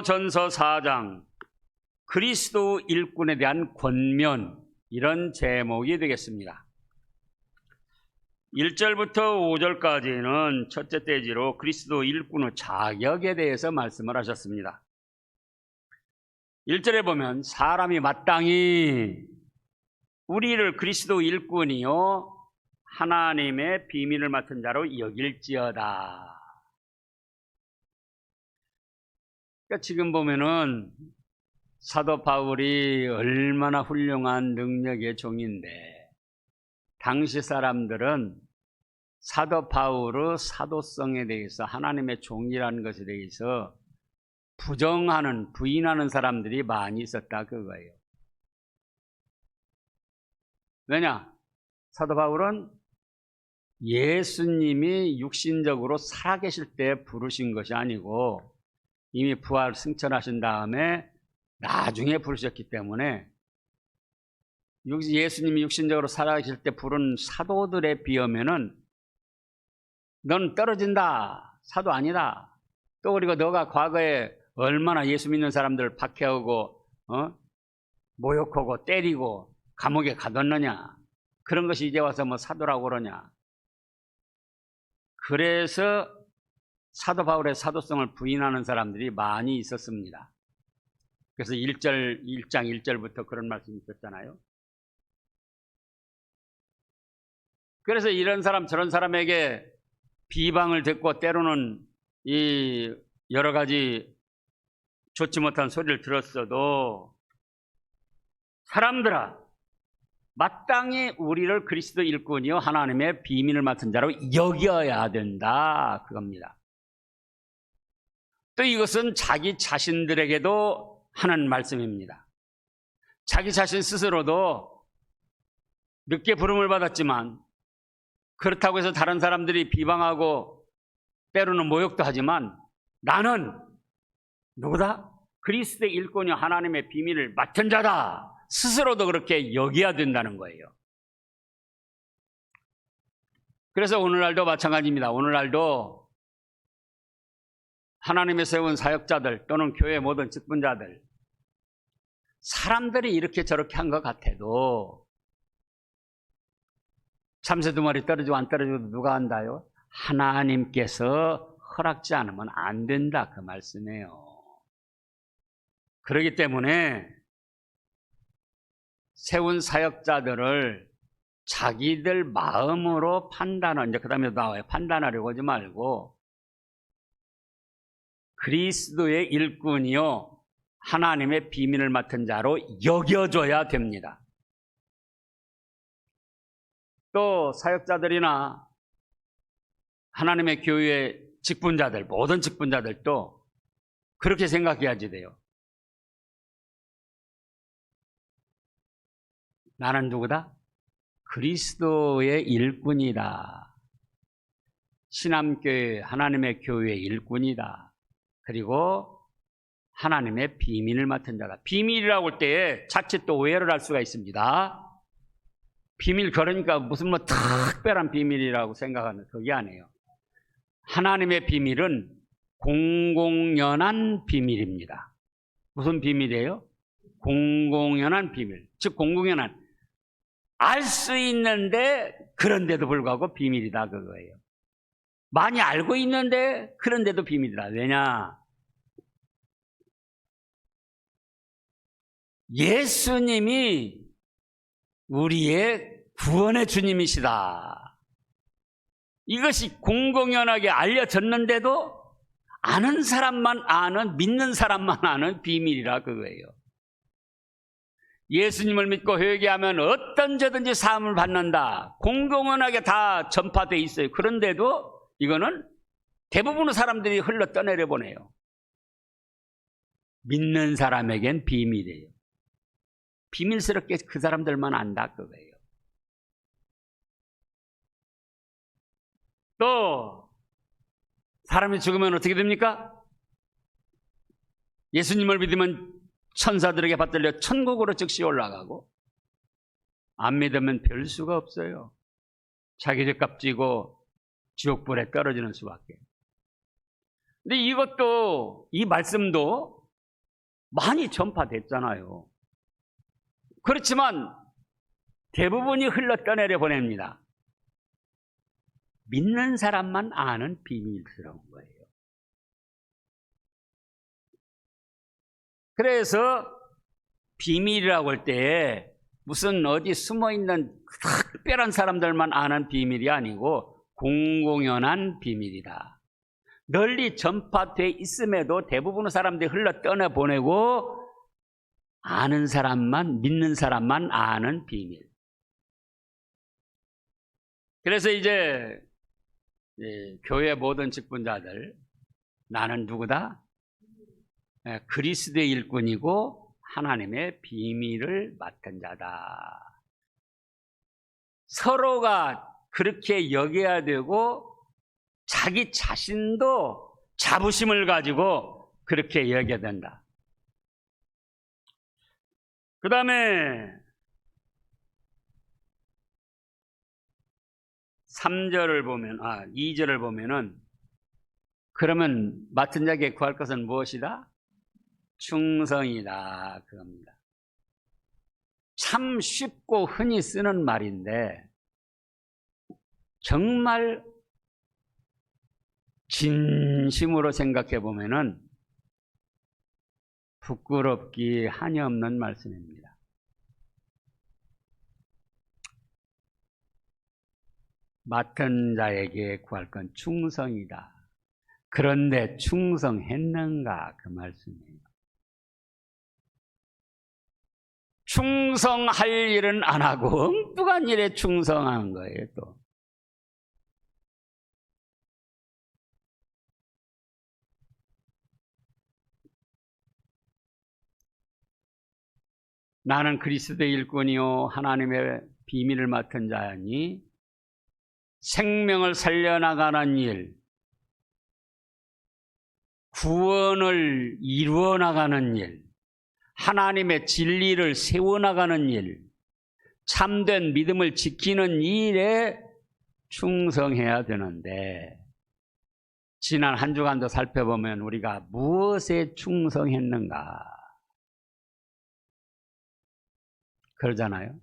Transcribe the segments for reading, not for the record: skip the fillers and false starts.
전서 4장 그리스도 일꾼에 대한 권면, 이런 제목이 되겠습니다. 1절부터 5절까지는 첫째 대지로 그리스도 일꾼의 자격에 대해서 말씀을 하셨습니다. 1절에 보면 사람이 마땅히 우리를 그리스도 일꾼이요 하나님의 비밀을 맡은 자로 여길지어다. 그러니까 지금 보면은 사도 바울이 얼마나 훌륭한 능력의 종인데, 당시 사람들은 사도 바울의 사도성에 대해서, 하나님의 종이라는 것에 대해서 부인하는 사람들이 많이 있었다 그거예요. 왜냐? 사도 바울은 예수님이 육신적으로 살아계실 때 부르신 것이 아니고 이미 부활 승천하신 다음에 나중에 부르셨기 때문에 예수님이 육신적으로 살아계실 때 부른 사도들에 비하면은 넌 떨어진다, 사도 아니다. 또 그리고 너가 과거에 얼마나 예수 믿는 사람들 박해하고 모욕하고 때리고 감옥에 가뒀느냐, 그런 것이 이제 와서 뭐 사도라고 그러냐. 그래서 사도 바울의 사도성을 부인하는 사람들이 많이 있었습니다. 그래서 1장 1절부터 그런 말씀이 있었잖아요. 그래서 이런 사람 저런 사람에게 비방을 듣고 때로는 이 여러 가지 좋지 못한 소리를 들었어도, 사람들아 마땅히 우리를 그리스도 일꾼이요 하나님의 비밀을 맡은 자로 여겨야 된다, 그겁니다. 또 이것은 자기 자신들에게도 하는 말씀입니다. 자기 자신 스스로도 늦게 부름을 받았지만, 그렇다고 해서 다른 사람들이 비방하고 때로는 모욕도 하지만, 나는 누구다? 그리스도의 일꾼이요 하나님의 비밀을 맡은 자다, 스스로도 그렇게 여겨야 된다는 거예요. 그래서 오늘날도 마찬가지입니다. 오늘날도 하나님의 세운 사역자들 또는 교회 모든 직분자들, 사람들이 이렇게 저렇게 한 것 같아도 참새 두 마리 떨어지고 안 떨어지고 누가 한다요? 하나님께서 허락지 않으면 안 된다, 그 말씀이에요. 그렇기 때문에 세운 사역자들을 자기들 마음으로 이제 그 다음에 나와요. 판단하려고 하지 말고 그리스도의 일꾼이요 하나님의 비밀을 맡은 자로 여겨줘야 됩니다. 또 사역자들이나 하나님의 교회의 직분자들, 모든 직분자들도 그렇게 생각해야지 돼요. 나는 누구다? 그리스도의 일꾼이다. 신암교회, 하나님의 교회의 일꾼이다. 그리고 하나님의 비밀을 맡은 자다. 비밀이라고 할 때에 자칫 또 오해를 할 수가 있습니다. 비밀, 그러니까 무슨 특별한 비밀이라고 생각하는, 그게 아니에요. 하나님의 비밀은 공공연한 비밀입니다. 무슨 비밀이에요? 공공연한 비밀. 즉 공공연한, 알 수 있는데 그런데도 불구하고 비밀이다, 그거예요. 많이 알고 있는데 그런데도 비밀이다. 왜냐? 예수님이 우리의 구원의 주님이시다. 이것이 공공연하게 알려졌는데도 아는 사람만 아는, 믿는 사람만 아는 비밀이라 그거예요. 예수님을 믿고 회개하면 어떤 죄든지 사함을 받는다. 공공연하게 다 전파되어 있어요. 그런데도 이거는 대부분의 사람들이 흘러 떠내려 보내요. 믿는 사람에겐 비밀이에요. 비밀스럽게 그 사람들만 안다 그거예요. 또 사람이 죽으면 어떻게 됩니까? 예수님을 믿으면 천사들에게 받들려 천국으로 즉시 올라가고, 안 믿으면 별 수가 없어요. 자기 죄값 지고 지옥불에 떨어지는 수밖에. 근데 이것도, 이 말씀도 많이 전파됐잖아요. 그렇지만 대부분이 흘러 떠내려 보냅니다. 믿는 사람만 아는 비밀스러운 거예요. 그래서 비밀이라고 할 때에 무슨 어디 숨어있는 특별한 사람들만 아는 비밀이 아니고 공공연한 비밀이다. 널리 전파되어 있음에도 대부분의 사람들이 흘러 떠내보내고 아는 사람만, 믿는 사람만 아는 비밀. 그래서 이제 교회 모든 직분자들, 나는 누구다? 그리스도의 일꾼이고 하나님의 비밀을 맡은 자다. 서로가 그렇게 여겨야 되고 자기 자신도 자부심을 가지고 그렇게 여겨야 된다. 그 다음에 3절을 보면, 2절을 보면은, 그러면 맡은 자에게 구할 것은 무엇이다? 충성이다. 그겁니다. 참 쉽고 흔히 쓰는 말인데, 정말 진심으로 생각해 보면은, 부끄럽기 한이 없는 말씀입니다. 맡은 자에게 구할 건 충성이다. 그런데 충성했는가? 그 말씀이에요. 충성할 일은 안 하고 엉뚱한 일에 충성하는 거예요, 또. 나는 그리스도의 일꾼이요 하나님의 비밀을 맡은 자니 생명을 살려나가는 일, 구원을 이루어 나가는 일, 하나님의 진리를 세워나가는 일, 참된 믿음을 지키는 일에 충성해야 되는데 지난 한 주간도 살펴보면 우리가 무엇에 충성했는가? 그러잖아요.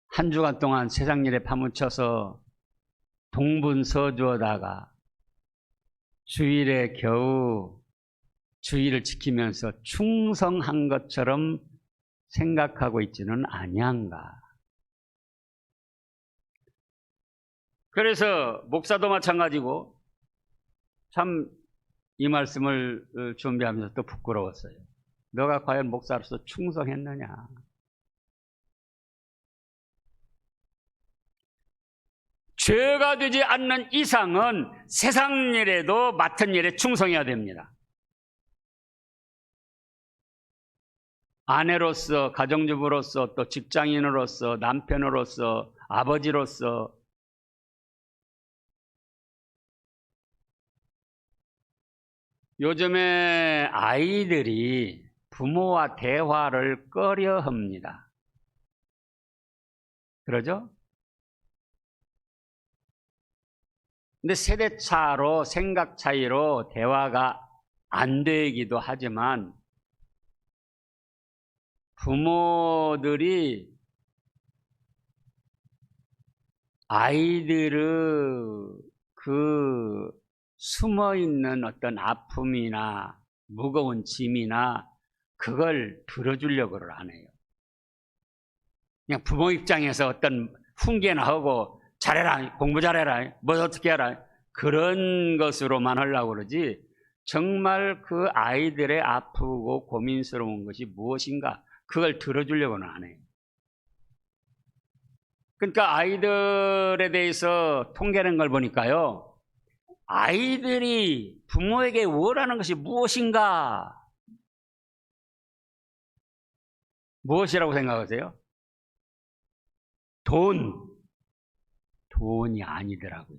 한 주간 동안 세상 일에 파묻혀서 동분서주하다가 주일에 겨우 주일을 지키면서 충성한 것처럼 생각하고 있지는 아니한가. 그래서 목사도 마찬가지고 참 이 말씀을 준비하면서 또 부끄러웠어요. 너가 과연 목사로서 충성했느냐. 죄가 되지 않는 이상은 세상 일에도 맡은 일에 충성해야 됩니다. 아내로서, 가정주부로서, 또 직장인으로서, 남편으로서, 아버지로서 요즘에 아이들이 부모와 대화를 꺼려합니다. 그러죠? 근데 세대 차로, 생각 차이로 대화가 안 되기도 하지만 부모들이 아이들의 그 숨어있는 어떤 아픔이나 무거운 짐이나 그걸 들어주려고를 안 해요. 그냥 부모 입장에서 어떤 훈계나 하고 잘해라, 공부 잘해라, 뭐 어떻게 해라 그런 것으로만 하려고 그러지 정말 그 아이들의 아프고 고민스러운 것이 무엇인가 그걸 들어주려고는 안 해요. 그러니까 아이들에 대해서 통계하는 걸 보니까요. 아이들이 부모에게 원하는 것이 무엇인가? 무엇이라고 생각하세요? 돈이 아니더라고요.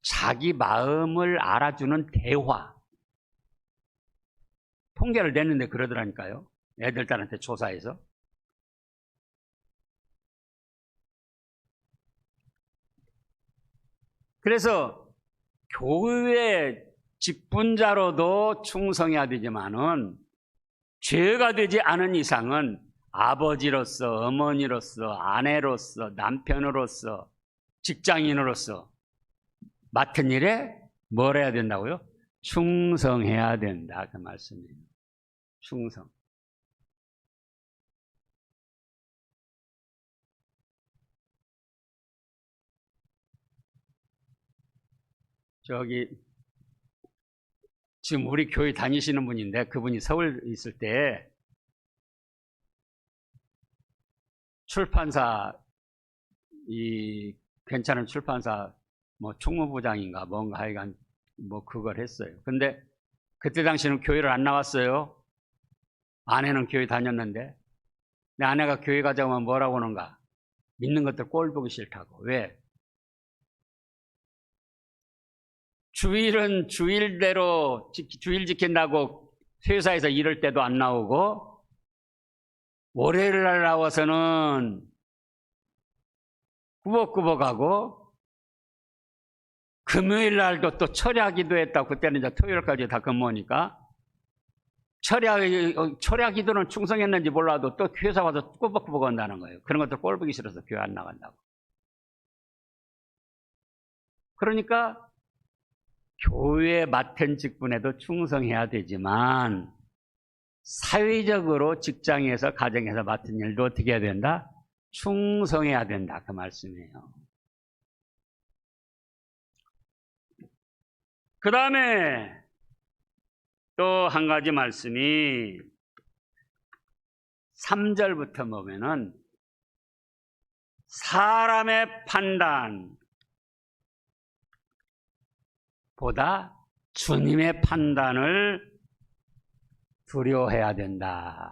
자기 마음을 알아주는 대화. 통계를 냈는데 그러더라니까요. 애들한테 조사해서. 그래서 교회 직분자로도 충성해야 되지만은 죄가 되지 않은 이상은 아버지로서, 어머니로서, 아내로서, 남편으로서, 직장인으로서 맡은 일에 뭘 해야 된다고요? 충성해야 된다. 그 말씀이에요. 충성. 지금 우리 교회 다니시는 분인데 그분이 서울 있을 때 출판사, 괜찮은 출판사 뭐 총무부장인가 뭔가 하여간 뭐 그걸 했어요. 근데 그때 당시는 교회를 안 나왔어요. 아내는 교회 다녔는데 내 아내가 교회 가자고 하면 뭐라고 하는가? 믿는 것들 꼴 보기 싫다고. 왜? 주일은 주일대로 주일 지킨다고 회사에서 일할 때도 안 나오고 월요일 날 나와서는 꾸벅꾸벅하고 금요일 날도 또 철야 기도했다고. 그때는 이제 토요일까지 다 근무하니까 철야 기도는 충성했는지 몰라도 또 회사 와서 꾸벅꾸벅 한다는 거예요. 그런 것들 꼴 보기 싫어서 교회 안 나간다고. 그러니까 교회에 맡은 직분에도 충성해야 되지만 사회적으로 직장에서 가정에서 맡은 일도 어떻게 해야 된다? 충성해야 된다. 그 말씀이에요. 그 다음에 또 한 가지 말씀이 3절부터 보면은 사람의 판단 보다 주님의 판단을 두려워해야 된다.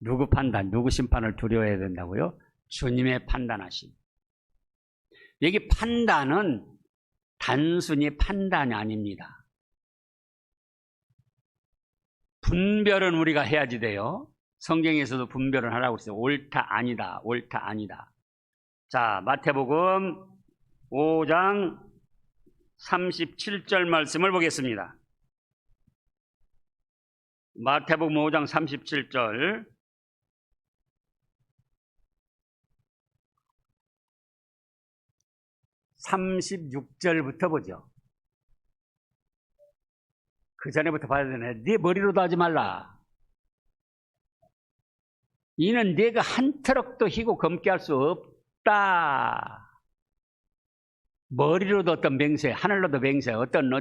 누구 판단, 누구 심판을 두려워해야 된다고요? 주님의 판단하심. 여기 판단은 단순히 판단이 아닙니다. 분별은 우리가 해야지 돼요. 성경에서도 분별을 하라고 했어요. 옳다, 아니다, 옳다, 아니다. 자, 마태복음 5장 37절 말씀을 보겠습니다. 마태복음 5장 37절. (36절부터) 보죠. 그 전에부터 봐야 되네. 네 머리로도 하지 말라. 이는 네가 한 트럭도 희고 검게 할 수 없다. 머리로도 어떤 맹세, 하늘로도 맹세,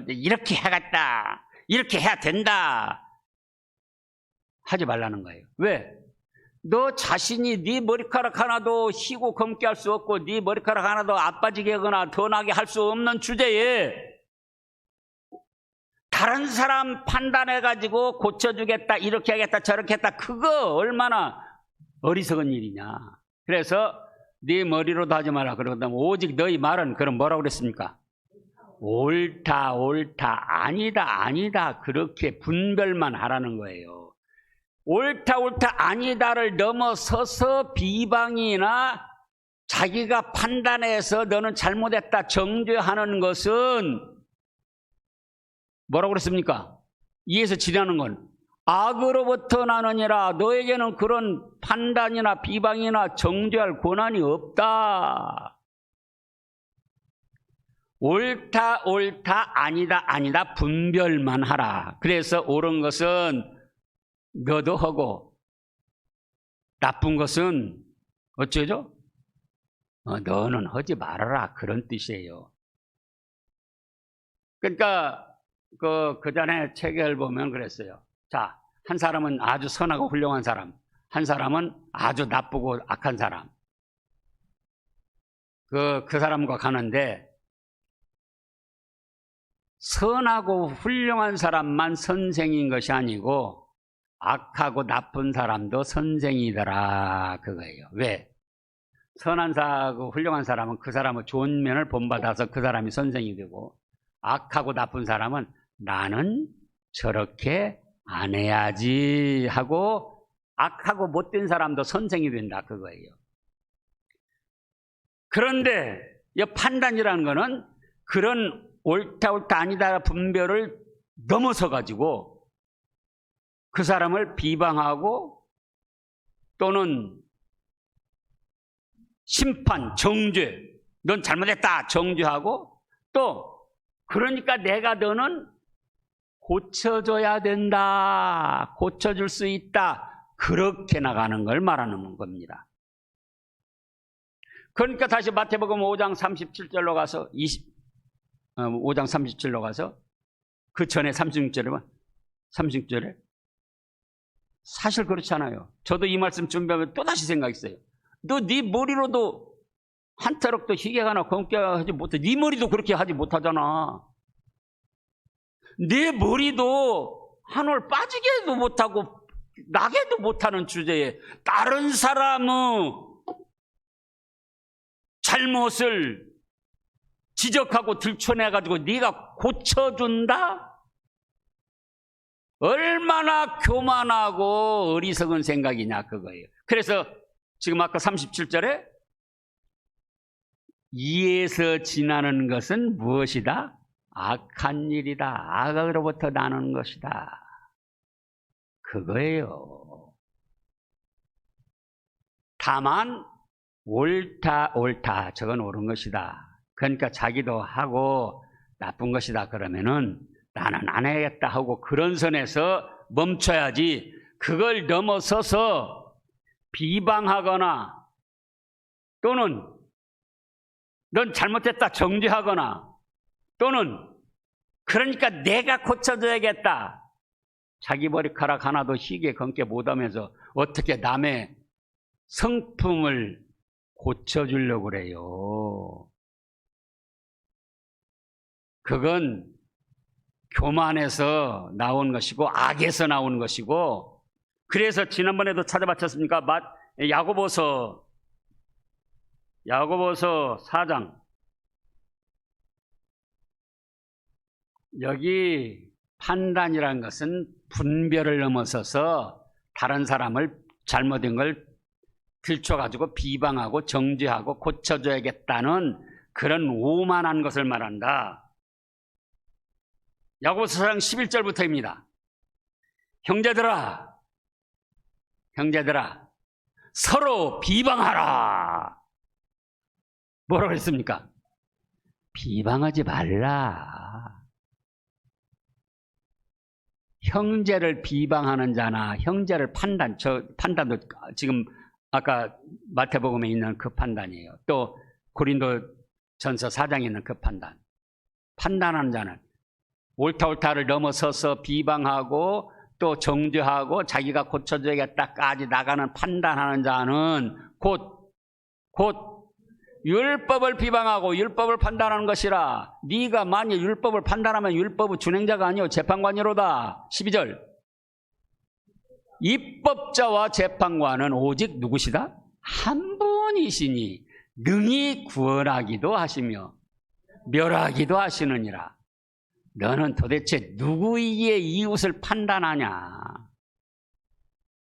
이렇게 해야겠다, 이렇게 해야 된다 하지 말라는 거예요. 왜? 너 자신이 네 머리카락 하나도 희고 검게 할 수 없고 네 머리카락 하나도 안 빠지게 하거나 더 나게 할 수 없는 주제에 다른 사람 판단해가지고 고쳐주겠다, 이렇게 하겠다, 저렇게 했다, 그거 얼마나 어리석은 일이냐. 그래서 네 머리로도 하지 마라. 그러다 오직 너희 말은 그럼 뭐라고 그랬습니까? 옳다, 옳다, 아니다, 아니다. 그렇게 분별만 하라는 거예요. 옳다, 옳다, 아니다를 넘어서서 비방이나 자기가 판단해서 너는 잘못했다 정죄하는 것은 뭐라고 그랬습니까? 이에서 지나는 건 악으로부터 나느니라. 너에게는 그런 판단이나 비방이나 정죄할 권한이 없다. 옳다, 옳다, 아니다, 아니다 분별만 하라. 그래서 옳은 것은 너도 하고 나쁜 것은 어쩌죠? 너는 하지 말아라. 그런 뜻이에요. 그러니까 그 전에 책을 보면 그랬어요. 자, 한 사람은 아주 선하고 훌륭한 사람, 한 사람은 아주 나쁘고 악한 사람. 그 사람과 가는데 선하고 훌륭한 사람만 선생인 것이 아니고 악하고 나쁜 사람도 선생이더라 그거예요. 왜? 선한 사람하고 훌륭한 사람은 그 사람의 좋은 면을 본받아서 그 사람이 선생이 되고, 악하고 나쁜 사람은 나는 저렇게 안 해야지 하고 악하고 못된 사람도 선생이 된다 그거예요. 그런데 이 판단이라는 거는 그런 옳다 아니다 분별을 넘어서 가지고 그 사람을 비방하고 또는 심판, 정죄, 넌 잘못했다 정죄하고 또 그러니까 내가 너는 고쳐줘야 된다, 고쳐줄 수 있다, 그렇게 나가는 걸 말하는 겁니다. 그러니까 다시 마태복음 5장 37절로 가서 5장 37절로 가서 그 전에 36절에 사실 그렇잖아요. 저도 이 말씀 준비하면 또다시 생각했어요. 너 네 머리로도 한 터럭도 희게가나 검게 하지 못해. 네 머리도 그렇게 하지 못하잖아. 네 머리도 한 올 빠지게도 못하고 나게도 못하는 주제에 다른 사람의 잘못을 지적하고 들춰내가지고 네가 고쳐준다? 얼마나 교만하고 어리석은 생각이냐 그거예요. 그래서 지금 아까 37절에 이에서 지나는 것은 무엇이다? 악한 일이다. 악으로부터 나는 것이다. 그거예요. 다만 옳다 저건 옳은 것이다. 그러니까 자기도 하고 나쁜 것이다 그러면은 나는 안 해야겠다 하고 그런 선에서 멈춰야지, 그걸 넘어서서 비방하거나 또는 넌 잘못했다 정죄하거나 또는 그러니까 내가 고쳐줘야겠다, 자기 머리카락 하나도 희게 검게 못하면서 어떻게 남의 성품을 고쳐주려고 그래요. 그건 교만에서 나온 것이고 악에서 나온 것이고, 그래서 지난번에도 찾아봤었습니까? 야고보서 4장 여기 판단이라는 것은 분별을 넘어서서 다른 사람을 잘못된 걸 들춰가지고 비방하고 정죄하고 고쳐줘야겠다는 그런 오만한 것을 말한다. 야고보서 4장 11절부터입니다. 형제들아 서로 비방하라. 뭐라고 했습니까? 비방하지 말라. 형제를 비방하는 자나 형제를 판단도 지금 아까 마태복음에 있는 그 판단이에요. 또 고린도전서 4장에 있는 그 판단하는 자는 옳다를 넘어서서 비방하고 또 정죄하고 자기가 고쳐줘야겠다까지 나가는 판단하는 자는 곧 율법을 비방하고 율법을 판단하는 것이라. 네가 만일 율법을 판단하면 율법의 준행자가 아니오 재판관이로다. 12절 입법자와 재판관은 오직 누구시다? 한 분이시니 능히 구원하기도 하시며 멸하기도 하시느니라. 너는 도대체 누구이기에 이웃을 판단하냐?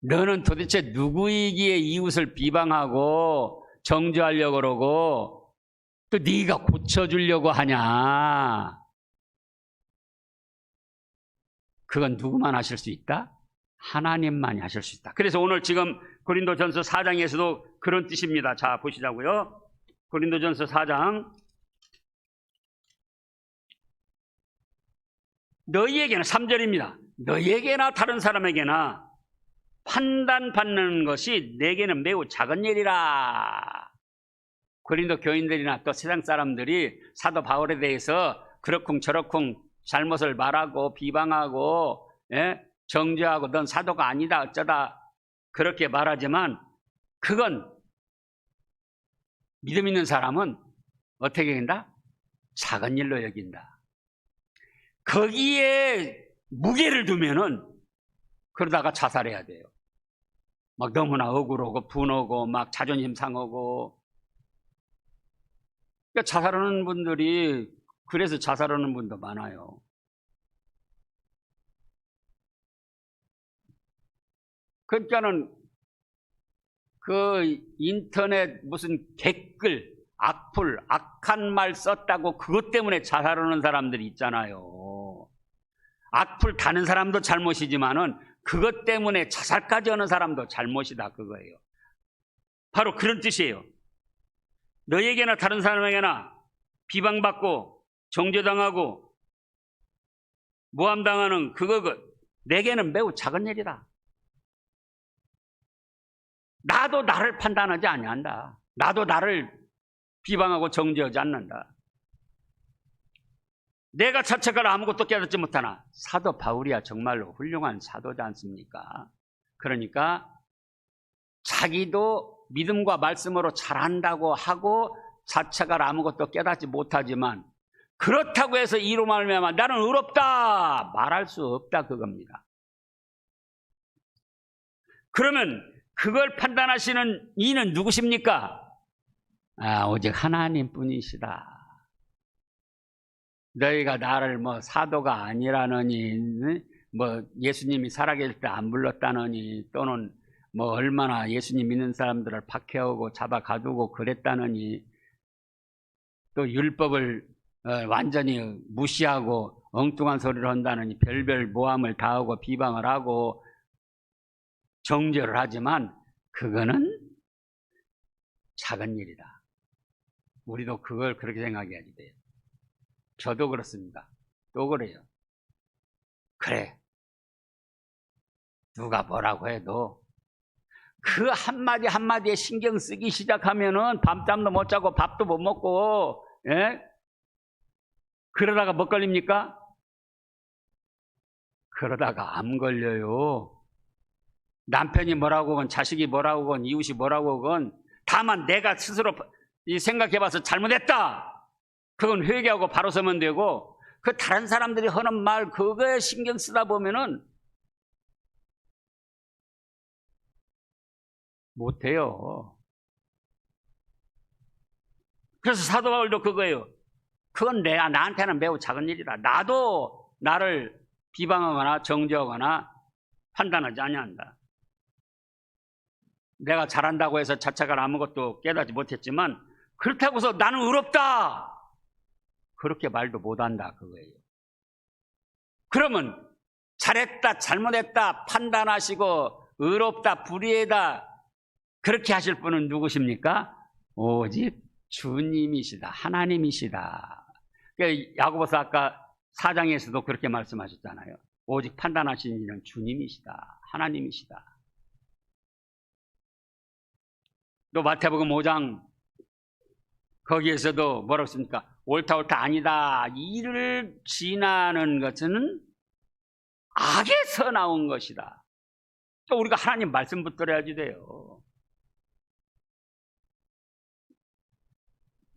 너는 도대체 누구이기에 이웃을 비방하고 정죄하려고 그러고 또 네가 고쳐주려고 하냐? 그건 누구만 하실 수 있다? 하나님만이 하실 수 있다. 그래서 오늘 지금 고린도전서 4장에서도 그런 뜻입니다. 자, 보시자고요. 고린도전서 4장 너희에게는 3절입니다. 너희에게나 다른 사람에게나 판단받는 것이 내게는 매우 작은 일이라. 고린도 교인들이나 또 세상 사람들이 사도 바울에 대해서 그렇쿵 저렇쿵 잘못을 말하고 비방하고 정죄하고 넌 사도가 아니다 어쩌다 그렇게 말하지만 그건 믿음 있는 사람은 어떻게 여긴다? 작은 일로 여긴다. 거기에 무게를 두면은 그러다가 자살해야 돼요. 막 너무나 억울하고 분하고 막 자존심 상하고. 그러니까 자살하는 분들이 그래서 자살하는 분도 많아요. 그러니까는 그 인터넷 무슨 댓글 악한 말 썼다고 그것 때문에 자살하는 사람들이 있잖아요. 악플 다는 사람도 잘못이지만은 그것 때문에 자살까지 하는 사람도 잘못이다 그거예요. 바로 그런 뜻이에요. 너에게나 다른 사람에게나 비방받고 정죄당하고 모함당하는 그거 내게는 매우 작은 일이다. 나도 나를 판단하지 아니한다. 나도 나를 비방하고 정죄하지 않는다. 내가 자책하라 아무것도 깨닫지 못하나 사도 바울이야 정말로 훌륭한 사도지 않습니까? 그러니까 자기도 믿음과 말씀으로 잘한다고 하고 자책하라 아무것도 깨닫지 못하지만 그렇다고 해서 이로 말미암아 나는 의롭다 말할 수 없다 그겁니다. 그러면 그걸 판단하시는 이는 누구십니까? 오직 하나님뿐이시다. 너희가 나를 뭐 사도가 아니라느니 뭐 예수님이 살아계실 때 안 불렀다느니 또는 뭐 얼마나 예수님 믿는 사람들을 박해하고 잡아가두고 그랬다느니 또 율법을 완전히 무시하고 엉뚱한 소리를 한다느니 별별 모함을 다하고 비방을 하고 정죄를 하지만 그거는 작은 일이다. 우리도 그걸 그렇게 생각해야지 돼요. 저도 그렇습니다. 또 그래요. 그래. 누가 뭐라고 해도 그 한마디 한마디에 신경 쓰기 시작하면은 밤잠도 못 자고 밥도 못 먹고, 예? 그러다가 뭐 걸립니까? 그러다가 암 걸려요. 남편이 뭐라고 하건 자식이 뭐라고 하건 이웃이 뭐라고 하건 다만 내가 스스로 생각해봐서 잘못했다. 그건 회개하고 바로 서면 되고 그 다른 사람들이 하는 말 그거에 신경 쓰다 보면은 못해요. 그래서 사도 바울도 그거예요. 그건 나한테는 매우 작은 일이다. 나도 나를 비방하거나 정죄하거나 판단하지 아니한다. 내가 잘한다고 해서 자책을 아무것도 깨닫지 못했지만 그렇다고 해서 나는 의롭다. 그렇게 말도 못한다 그거예요. 그러면 잘했다 잘못했다 판단하시고 의롭다 불의하다 그렇게 하실 분은 누구십니까? 오직 주님이시다. 하나님이시다. 그러니까 야고보서 아까 4장에서도 그렇게 말씀하셨잖아요. 오직 판단하시는 이는 주님이시다. 하나님이시다. 또 마태복음 5장 거기에서도 뭐라고 했습니까? 옳다 아니다. 이를 지나는 것은 악에서 나온 것이다. 또 우리가 하나님 말씀 붙들어야지 돼요.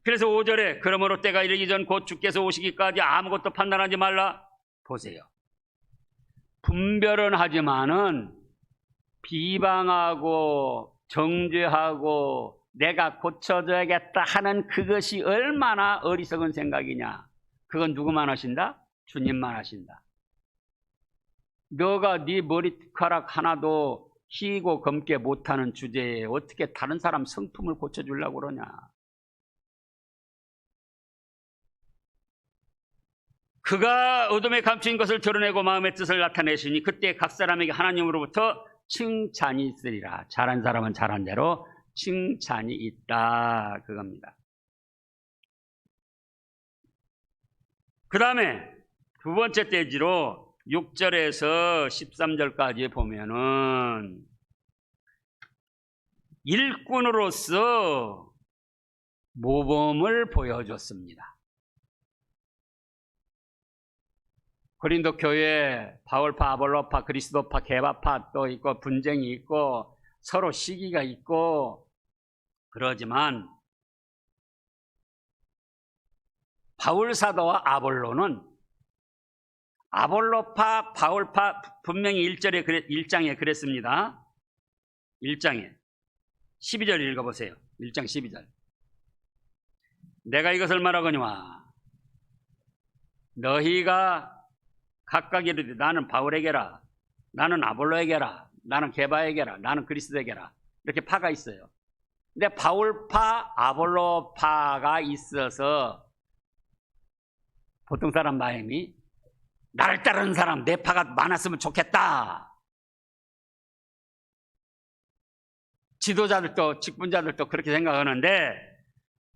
그래서 5절에 그러므로 때가 이르기 전 곧 주께서 오시기까지 아무것도 판단하지 말라. 보세요. 분별은 하지만은 비방하고 정죄하고 내가 고쳐줘야겠다 하는 그것이 얼마나 어리석은 생각이냐. 그건 누구만 하신다? 주님만 하신다. 너가 네 머리카락 하나도 희고 검게 못하는 주제에 어떻게 다른 사람 성품을 고쳐주려고 그러냐. 그가 어둠에 감추인 것을 드러내고 마음의 뜻을 나타내시니 그때 각 사람에게 하나님으로부터 칭찬이 있으리라. 잘한 사람은 잘한 대로 칭찬이 있다 그겁니다. 그 다음에 두 번째 대지로 6절에서 13절까지 보면은 일꾼으로서 모범을 보여줬습니다. 고린도 교회에 바울파, 아볼로파, 그리스도파, 게바파 또 있고 분쟁이 있고 서로 시기가 있고 그러지만 바울 사도와 아볼로는 아볼로파, 바울파 분명히 1장에 그랬습니다. 1장에 12절 읽어보세요. 1장 12절. 내가 이것을 말하거니와 너희가 각각 이르되 나는 바울에게라, 나는 아볼로에게라, 나는 게바에게라, 나는 그리스도에게라 이렇게 파가 있어요. 근데 바울파, 아볼로파가 있어서 보통 사람 마음이 나를 따르는 사람, 내 파가 많았으면 좋겠다. 지도자들도 직분자들도 그렇게 생각하는데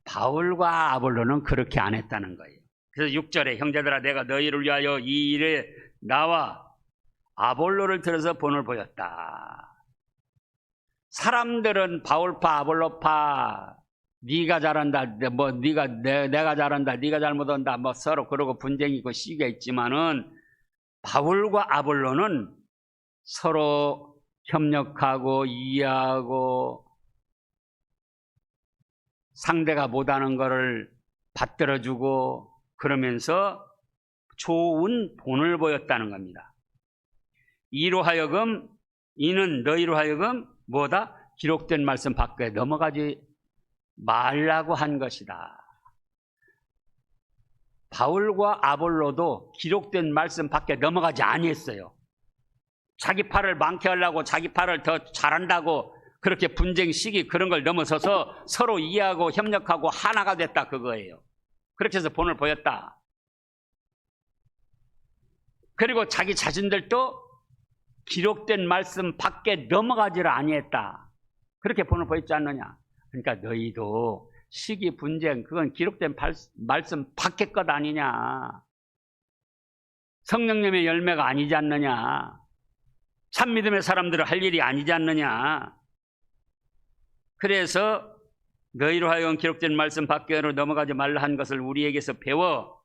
바울과 아볼로는 그렇게 안 했다는 거예요. 그래서 6절에 형제들아 내가 너희를 위하여 이 일에 나와 아볼로를 들어서 본을 보였다. 사람들은 바울파, 아볼로파, 네가 잘한다, 뭐 내가 잘한다, 네가 잘못한다, 뭐 서로 그러고 분쟁이 있고 시기가 있지만은 바울과 아볼로는 서로 협력하고 이해하고 상대가 못하는 것을 받들어주고 그러면서 좋은 본을 보였다는 겁니다. 이는 너희로 하여금 뭐다? 기록된 말씀 밖에 넘어가지 말라고 한 것이다. 바울과 아볼로도 기록된 말씀 밖에 넘어가지 아니했어요. 자기 팔을 많게 하려고 자기 팔을 더 잘한다고 그렇게 분쟁 시기 그런 걸 넘어서서 서로 이해하고 협력하고 하나가 됐다 그거예요. 그렇게 해서 본을 보였다. 그리고 자기 자신들도 기록된 말씀 밖에 넘어가지를 아니했다. 그렇게 본을 보였지 않느냐. 그러니까 너희도 시기 분쟁 그건 기록된 말씀 밖의 것 아니냐. 성령님의 열매가 아니지 않느냐. 참믿음의 사람들은 할 일이 아니지 않느냐. 그래서 너희로 하여금 기록된 말씀 밖으로 넘어가지 말라 한 것을 우리에게서 배워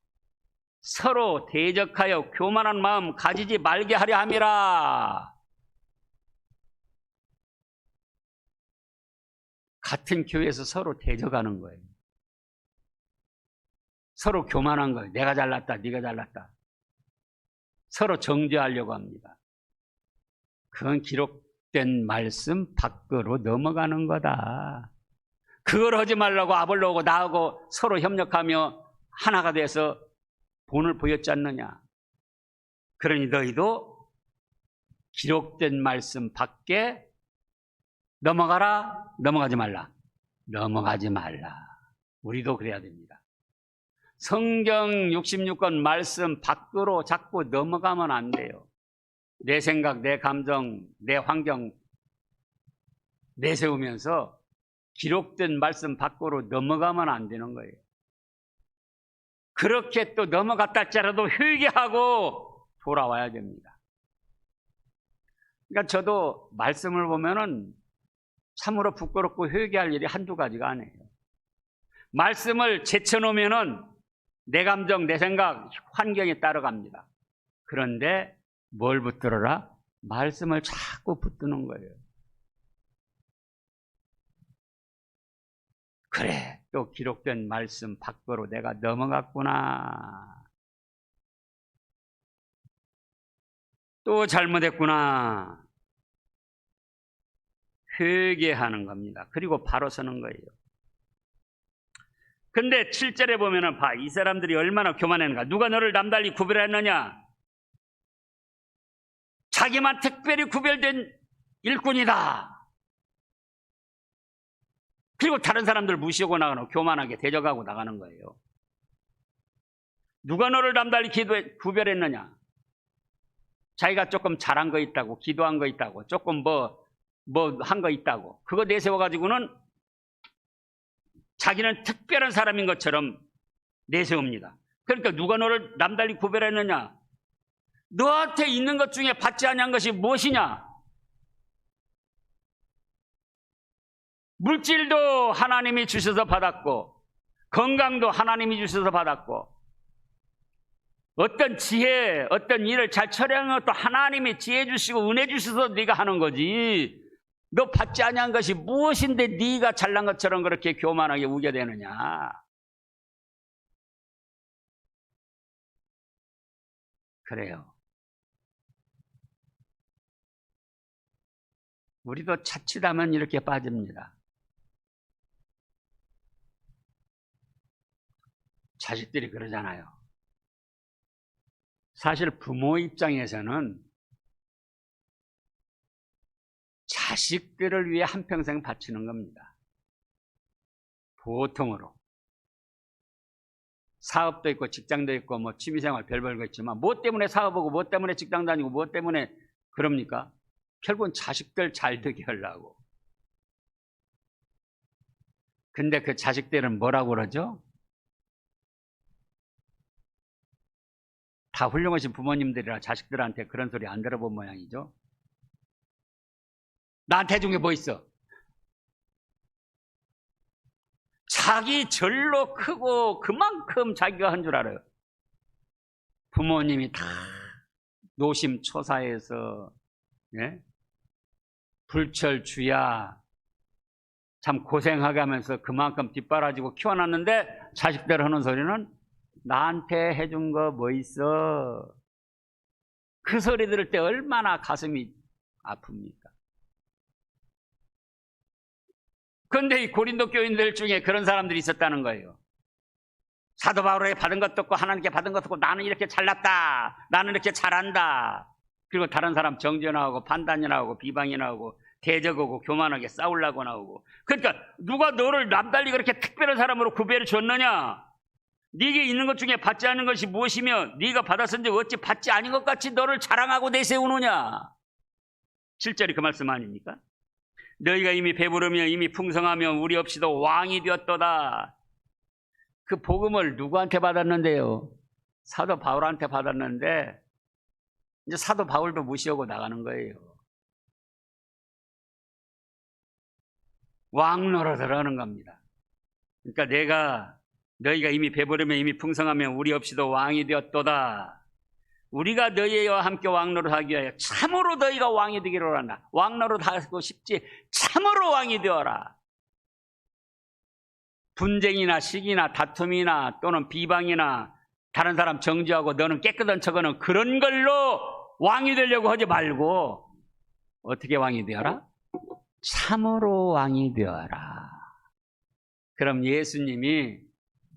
서로 대적하여 교만한 마음 가지지 말게 하려 함이라. 같은 교회에서 서로 대적하는 거예요. 서로 교만한 거예요. 내가 잘났다, 네가 잘났다. 서로 정죄하려고 합니다. 그건 기록된 말씀 밖으로 넘어가는 거다. 그걸 하지 말라고 아볼로하고 나하고 서로 협력하며 하나가 돼서 본을 보였지 않느냐. 그러니 너희도 기록된 말씀 밖에 넘어가라, 넘어가지 말라. 넘어가지 말라. 우리도 그래야 됩니다. 성경 66권 말씀 밖으로 자꾸 넘어가면 안 돼요. 내 생각, 내 감정, 내 환경 내세우면서 기록된 말씀 밖으로 넘어가면 안 되는 거예요. 그렇게 또 넘어갔다 할지라도 회개하고 돌아와야 됩니다. 그러니까 저도 말씀을 보면은 참으로 부끄럽고 회개할 일이 한두 가지가 아니에요. 말씀을 제쳐놓으면은 내 감정, 내 생각, 환경에 따라갑니다. 그런데 뭘 붙들어라? 말씀을 자꾸 붙드는 거예요. 그래, 또 기록된 말씀 밖으로 내가 넘어갔구나. 또 잘못했구나. 회개하는 겁니다. 그리고 바로 서는 거예요. 근데 7절에 보면은 이 사람들이 얼마나 교만했는가. 누가 너를 남달리 구별했느냐? 자기만 특별히 구별된 일꾼이다. 그리고 다른 사람들 무시하고 나가는 교만하게 대적하고 나가는 거예요. 누가 너를 남달리 구별했느냐? 자기가 조금 잘한 거 있다고, 기도한 거 있다고, 조금 뭐 한 거 있다고, 그거 내세워가지고는 자기는 특별한 사람인 것처럼 내세웁니다. 그러니까 누가 너를 남달리 구별했느냐? 너한테 있는 것 중에 받지 아니한 것이 무엇이냐? 물질도 하나님이 주셔서 받았고, 건강도 하나님이 주셔서 받았고, 어떤 지혜, 어떤 일을 잘 처리하는 것도 하나님이 지혜 주시고 은혜 주셔서 네가 하는 거지. 너 받지 아니한 것이 무엇인데 네가 잘난 것처럼 그렇게 교만하게 우겨대느냐. 그래요. 우리도 자칫하면 이렇게 빠집니다. 자식들이 그러잖아요. 사실 부모 입장에서는 자식들을 위해 한평생 바치는 겁니다. 보통으로. 사업도 있고 직장도 있고 뭐 취미생활 별별 거 있지만 뭐 때문에 사업하고 뭐 때문에 직장 다니고 뭐 때문에 그럽니까? 결국은 자식들 잘 되게 하려고. 근데 그 자식들은 뭐라고 그러죠? 다 훌륭하신 부모님들이라 자식들한테 그런 소리 안 들어본 모양이죠. 나한테 해준 게 뭐 있어? 자기 절로 크고 그만큼 자기가 한 줄 알아요. 부모님이 다 노심초사해서 예? 불철주야 참 고생하게 하면서 그만큼 뒷바라지고 키워놨는데 자식들 하는 소리는 나한테 해준 거 뭐 있어? 그 소리 들을 때 얼마나 가슴이 아픕니까? 그런데 이 고린도 교인들 중에 그런 사람들이 있었다는 거예요. 사도 바울에게 받은 것도 없고 하나님께 받은 것도 없고 나는 이렇게 잘났다. 나는 이렇게 잘한다. 그리고 다른 사람 정죄 나오고 판단이 나오고 비방이 나오고 대적하고 교만하게 싸우려고 나오고. 그러니까 누가 너를 남달리 그렇게 특별한 사람으로 구별해 줬느냐? 네게 있는 것 중에 받지 않은 것이 무엇이며 네가 받았은지 어찌 받지 않은 것 같이 너를 자랑하고 내세우느냐? 7절이 그 말씀 아닙니까? 너희가 이미 배부르며 이미 풍성하며 우리 없이도 왕이 되었도다. 그 복음을 누구한테 받았는데요? 사도 바울한테 받았는데 이제 사도 바울도 무시하고 나가는 거예요. 왕 노릇을 하는 겁니다. 그러니까 너희가 이미 배부르며 이미 풍성하며 우리 없이도 왕이 되었도다. 우리가 너희와 함께 왕노릇하기 위하여 참으로 너희가 왕이 되기를 한다. 왕노릇하고 싶지 참으로 왕이 되어라. 분쟁이나 시기나 다툼이나 또는 비방이나 다른 사람 정죄하고 너는 깨끗한 척하는 그런 걸로 왕이 되려고 하지 말고 어떻게 왕이 되어라? 참으로 왕이 되어라. 그럼 예수님이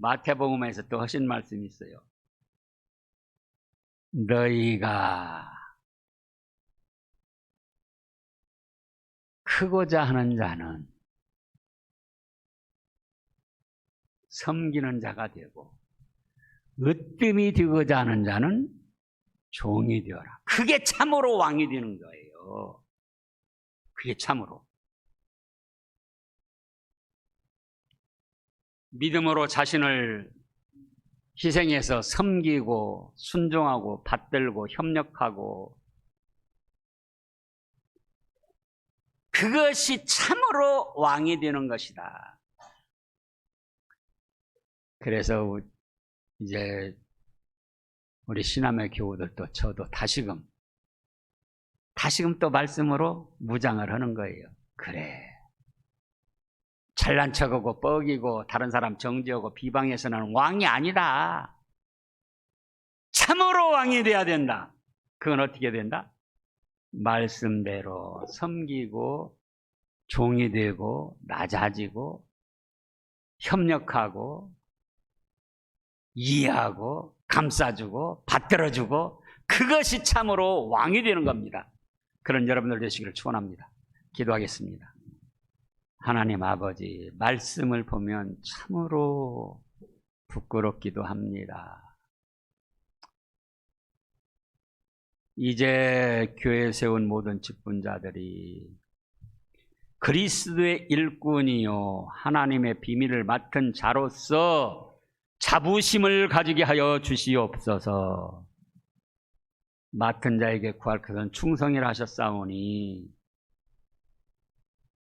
마태복음에서 또 하신 말씀이 있어요. 너희가 크고자 하는 자는 섬기는 자가 되고 으뜸이 되고자 하는 자는 종이 되어라. 그게 참으로 왕이 되는 거예요. 그게 참으로. 믿음으로 자신을 희생해서 섬기고 순종하고 받들고 협력하고 그것이 참으로 왕이 되는 것이다. 그래서 이제 우리 신함의 교우들도 저도 다시금 또 말씀으로 무장을 하는 거예요. 그래. 잘난 척하고 뻐기고 다른 사람 정죄하고 비방해서는 왕이 아니다. 참으로 왕이 돼야 된다. 그건 어떻게 된다? 말씀대로 섬기고 종이 되고 낮아지고 협력하고 이해하고 감싸주고 받들어주고 그것이 참으로 왕이 되는 겁니다. 그런 여러분들 되시기를 축원합니다. 기도하겠습니다. 하나님 아버지, 말씀을 보면 참으로 부끄럽기도 합니다. 이제 교회 세운 모든 직분자들이 그리스도의 일꾼이요 하나님의 비밀을 맡은 자로서 자부심을 가지게 하여 주시옵소서. 맡은 자에게 구할 것은 충성이라 하셨사오니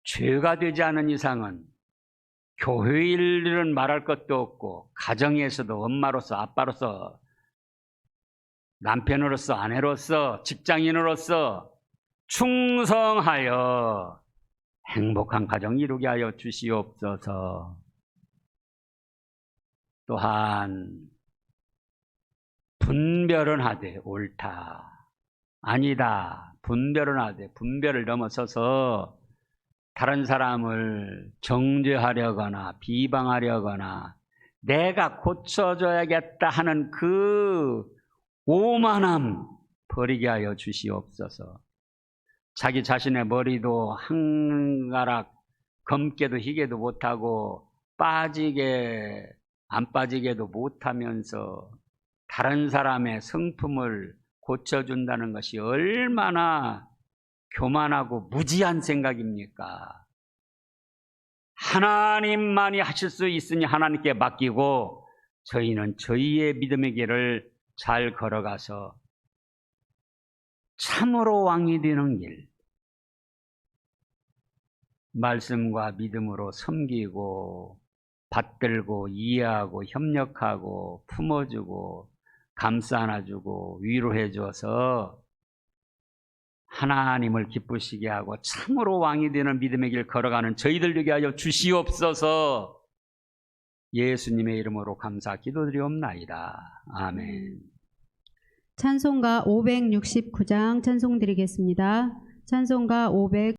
죄가 되지 않은 이상은 교회 일은 말할 것도 없고 가정에서도 엄마로서 아빠로서 남편으로서 아내로서 직장인으로서 충성하여 행복한 가정 이루게 하여 주시옵소서. 또한 분별은 하되 옳다 아니다 분별은 하되 분별을 넘어서서 다른 사람을 정죄하려거나 비방하려거나 내가 고쳐줘야겠다 하는 그 오만함 버리게 하여 주시옵소서. 자기 자신의 머리도 한 가락 검게도 희게도 못하고 안 빠지게도 못하면서 다른 사람의 성품을 고쳐준다는 것이 얼마나 교만하고 무지한 생각입니까? 하나님만이 하실 수 있으니 하나님께 맡기고 저희는 저희의 믿음의 길을 잘 걸어가서 참으로 왕이 되는 길, 말씀과 믿음으로 섬기고 받들고 이해하고 협력하고 품어주고 감싸 안아주고 위로해 줘서 하나님을 기쁘시게 하고 참으로 왕이 되는 믿음의 길 걸어가는 저희들 되게 하여 주시옵소서. 예수님의 이름으로 감사 기도드리옵나이다. 아멘. 찬송가 569장 찬송 드리겠습니다. 찬송가 500